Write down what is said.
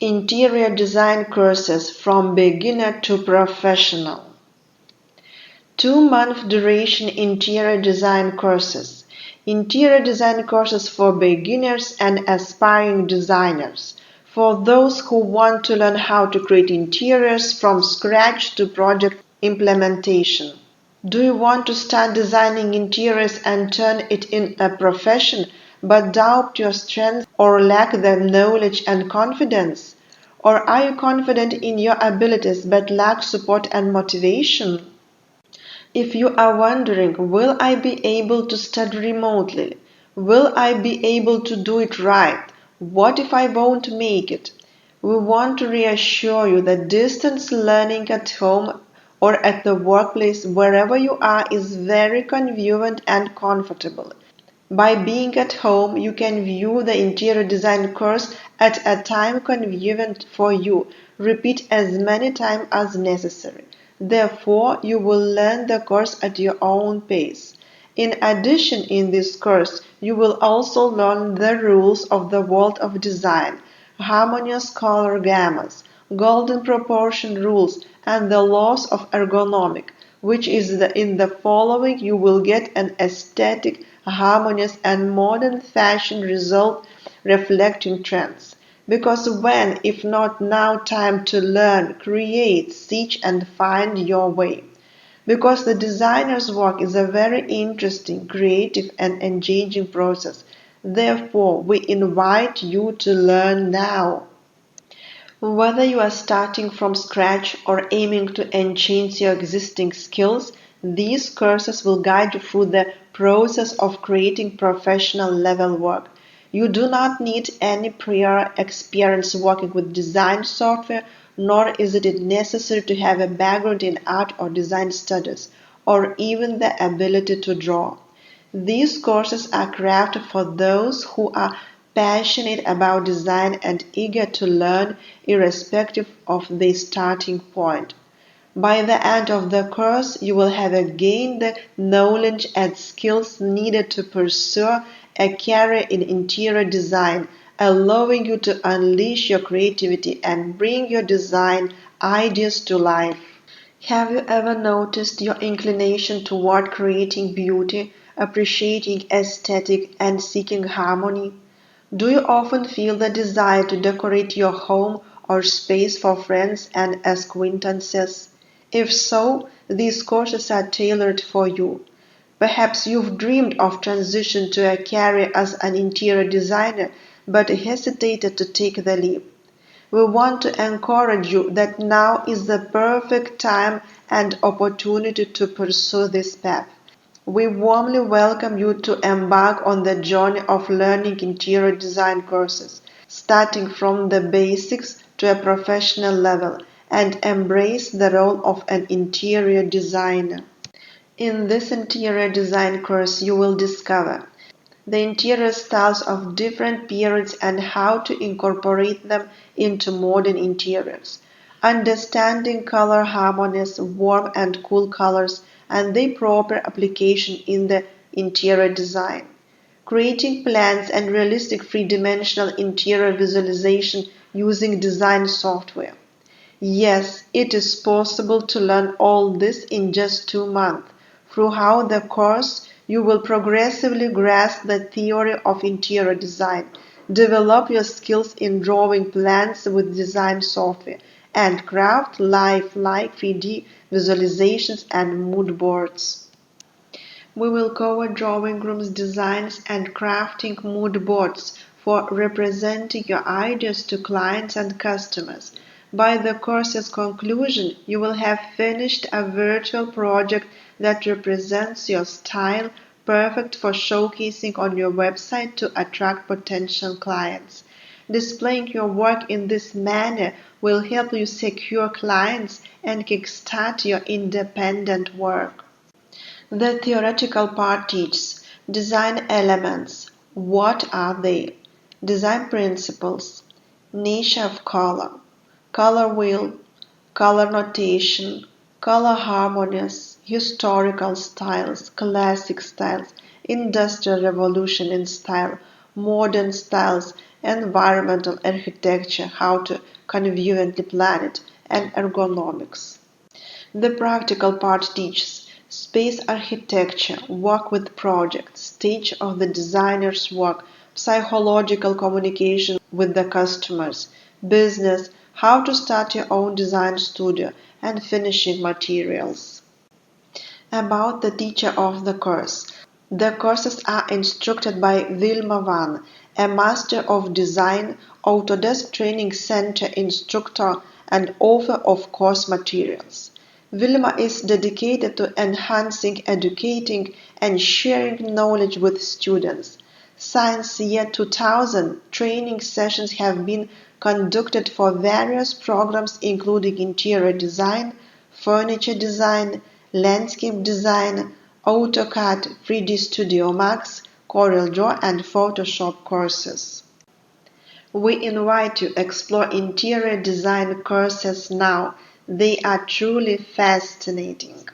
Interior design courses from beginner to professional. 2-month duration interior design courses. Interior design courses for beginners and aspiring designers. For those who want to learn how to create interiors from scratch to project implementation. Do you want to start designing interiors and turn it in a profession but doubt your strength or lack the knowledge and confidence? Or are you confident in your abilities but lack support and motivation? If you are wondering, will I be able to study remotely? Will I be able to do it right? What if I won't make it? We want to reassure you that distance learning at home or at the workplace, wherever you are, is very convenient and comfortable. By being at home, you can view the interior design course at a time convenient for you. Repeat as many times as necessary. Therefore, you will learn the course at your own pace. In addition, in this course, you will also learn the rules of the world of design, harmonious color gammas, golden proportion rules, and the laws of ergonomic, which is in the following you will get an aesthetic, harmonious, and modern fashion result reflecting trends. Because when, if not now, time to learn, create, seek, and find your way. Because the designer's work is a very interesting, creative, and engaging process. Therefore, we invite you to learn now. Whether you are starting from scratch or aiming to enhance your existing skills, these courses will guide you through the process of creating professional level work. You do not need any prior experience working with design software, nor is it necessary to have a background in art or design studies, or even the ability to draw. These courses are crafted for those who are passionate about design and eager to learn irrespective of their starting point. By the end of the course, you will have gained the knowledge and skills needed to pursue a career in interior design, allowing you to unleash your creativity and bring your design ideas to life. Have you ever noticed your inclination toward creating beauty, appreciating aesthetic, and seeking harmony? Do you often feel the desire to decorate your home or space for friends and acquaintances? If so, these courses are tailored for you. Perhaps you've dreamed of transition to a career as an interior designer but hesitated to take the leap. We want to encourage you that now is the perfect time and opportunity to pursue this path. We warmly welcome you to embark on the journey of learning interior design courses, starting from the basics to a professional level, and embrace the role of an interior designer. In this interior design course, you will discover the interior styles of different periods and how to incorporate them into modern interiors, understanding color harmonies, warm and cool colors, and their proper application in the interior design, creating plans and realistic three-dimensional interior visualization using design software. Yes, it is possible to learn all this in just 2 months. Throughout the course, you will progressively grasp the theory of interior design, develop your skills in drawing plans with design software, and craft lifelike 3D visualizations and mood boards. We will cover drawing rooms designs and crafting mood boards for representing your ideas to clients and customers. By the course's conclusion, you will have finished a virtual project that represents your style, perfect for showcasing on your website to attract potential clients. Displaying your work in this manner will help you secure clients and kickstart your independent work. The theoretical part teaches design elements. What are they? Design principles, nature of color, color wheel, color notation, color harmonies, historical styles, classic styles, industrial revolution in style, modern styles, environmental architecture, how to conveniently plan it, and ergonomics. The practical part teaches space architecture, work with projects, stage of the designer's work, psychological communication with the customers, business, how to start your own design studio, and finishing materials. About the teacher of the course. The courses are instructed by Wilma Van, a Master of Design, Autodesk Training Center instructor and author of course materials. Wilma is dedicated to enhancing, educating, and sharing knowledge with students. Since year 2000, training sessions have been conducted for various programs including interior design, furniture design, landscape design, AutoCAD, 3D Studio Max, CorelDRAW, and Photoshop courses. We invite you to explore interior design courses now. They are truly fascinating.